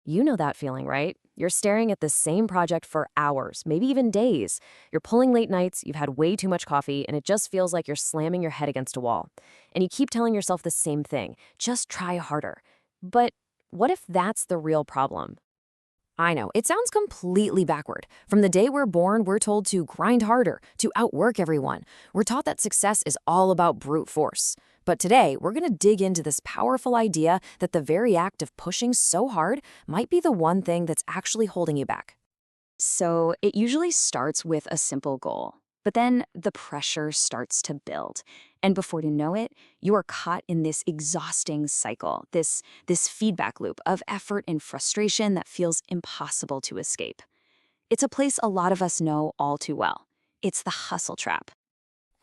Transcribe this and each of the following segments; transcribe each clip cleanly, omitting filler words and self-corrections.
You know that feeling, right? You're staring at the same project for hours, maybe even days. You're pulling late nights, you've had way too much coffee, and it just feels like you're slamming your head against a wall. And you keep telling yourself the same thing, just try harder. But what if that's the real problem? I know, it sounds completely backward. From the day we're born, we're told to grind harder, to outwork everyone. We're taught that success is all about brute force. But today, we're going to dig into this powerful idea that the very act of pushing so hard might be the one thing that's actually holding you back. So it usually starts with a simple goal, but then the pressure starts to build. And before you know it, you are caught in this exhausting cycle, this feedback loop of effort and frustration that feels impossible to escape. It's a place a lot of us know all too well. It's the hustle trap.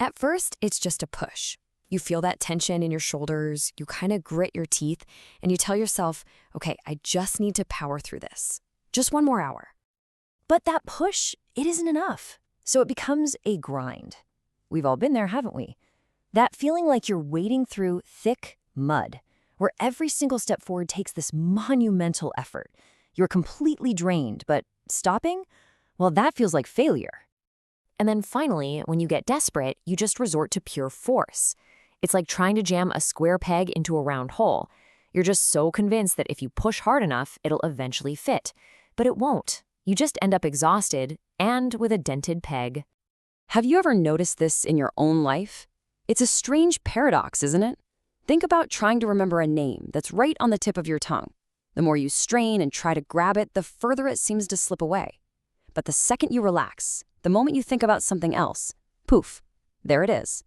At first, it's just a push. You feel that tension in your shoulders, you kind of grit your teeth, and you tell yourself, okay, I just need to power through this. Just one more hour. But that push, it isn't enough. So it becomes a grind. We've all been there, haven't we? That feeling like you're wading through thick mud, where every single step forward takes this monumental effort. You're completely drained, but stopping? Well, that feels like failure. And then finally, when you get desperate, you just resort to pure force. It's like trying to jam a square peg into a round hole. You're just so convinced that if you push hard enough, it'll eventually fit. But it won't. You just end up exhausted and with a dented peg. Have you ever noticed this in your own life? It's a strange paradox, isn't it? Think about trying to remember a name that's right on the tip of your tongue. The more you strain and try to grab it, the further it seems to slip away. But the second you relax, the moment you think about something else, poof, there it is.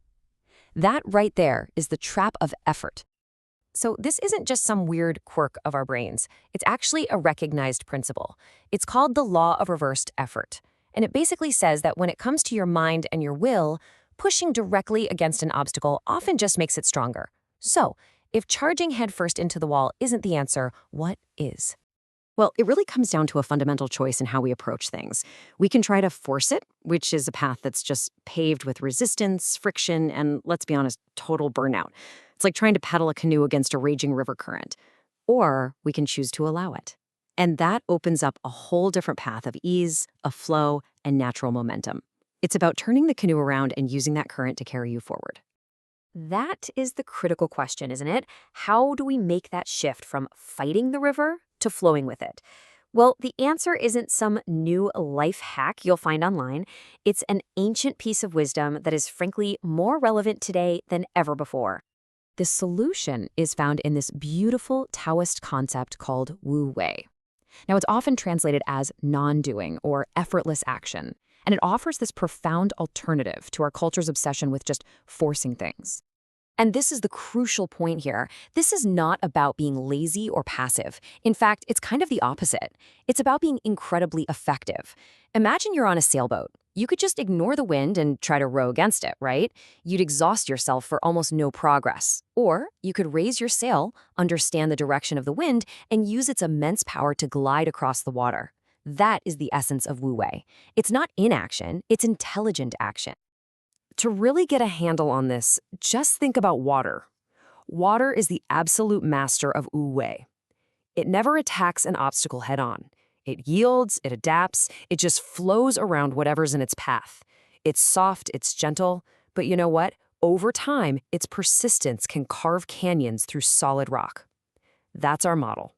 That right there is the trap of effort. So this isn't just some weird quirk of our brains. It's actually a recognized principle. It's called the law of reversed effort. And it basically says that when it comes to your mind and your will, pushing directly against an obstacle often just makes it stronger. So, if charging headfirst into the wall isn't the answer, what is? Well, it really comes down to a fundamental choice in how we approach things. We can try to force it, which is a path that's just paved with resistance, friction, and, let's be honest, total burnout. It's like trying to paddle a canoe against a raging river current. Or we can choose to allow it. And that opens up a whole different path of ease, of flow, and natural momentum. It's about turning the canoe around and using that current to carry you forward. That is the critical question, isn't it? How do we make that shift from fighting the river to flowing with it? Well, the answer isn't some new life hack you'll find online. It's an ancient piece of wisdom that is frankly more relevant today than ever before. The solution is found in this beautiful Taoist concept called Wu-Wei. Now, it's often translated as non-doing or effortless action, and it offers this profound alternative to our culture's obsession with just forcing things. And this is the crucial point here. This is not about being lazy or passive. In fact, it's kind of the opposite. It's about being incredibly effective. Imagine you're on a sailboat. You could just ignore the wind and try to row against it, right? You'd exhaust yourself for almost no progress. Or you could raise your sail, understand the direction of the wind, and use its immense power to glide across the water. That is the essence of Wu-Wei. It's not inaction, it's intelligent action. To really get a handle on this, just think about water. Water is the absolute master of Wu-Wei. It never attacks an obstacle head-on. It yields, it adapts, it just flows around whatever's in its path. It's soft, it's gentle, but you know what? Over time, its persistence can carve canyons through solid rock. That's our model.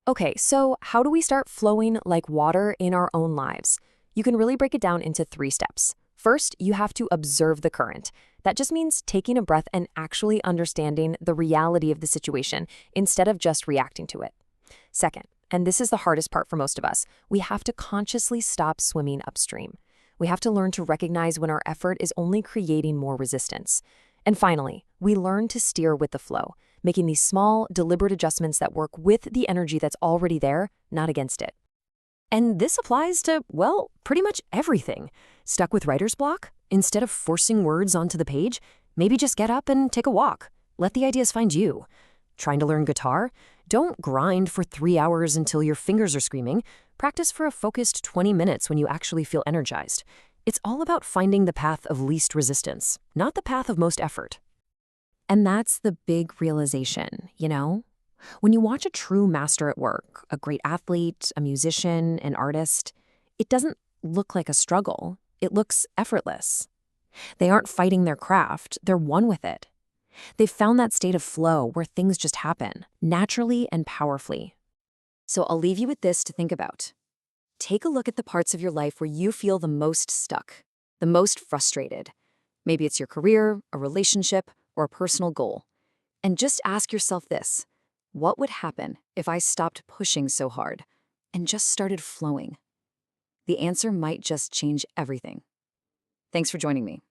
Okay, so how do we start flowing like water in our own lives? You can really break it down into 3 steps. First, you have to observe the current. That just means taking a breath and actually understanding the reality of the situation instead of just reacting to it. Second, and this is the hardest part for most of us, we have to consciously stop swimming upstream. We have to learn to recognize when our effort is only creating more resistance. And finally, we learn to steer with the flow, making these small, deliberate adjustments that work with the energy that's already there, not against it. And this applies to, well, pretty much everything. Stuck with writer's block? Instead of forcing words onto the page, maybe just get up and take a walk. Let the ideas find you. Trying to learn guitar? Don't grind for 3 hours until your fingers are screaming. Practice for a focused 20 minutes when you actually feel energized. It's all about finding the path of least resistance, not the path of most effort. And that's the big realization, you know? When you watch a true master at work, a great athlete, a musician, an artist, it doesn't look like a struggle. It looks effortless. They aren't fighting their craft, they're one with it. They've found that state of flow where things just happen, naturally and powerfully. So I'll leave you with this to think about. Take a look at the parts of your life where you feel the most stuck, the most frustrated. Maybe it's your career, a relationship, or a personal goal. And just ask yourself this: what would happen if I stopped pushing so hard and just started flowing? The answer might just change everything. Thanks for joining me.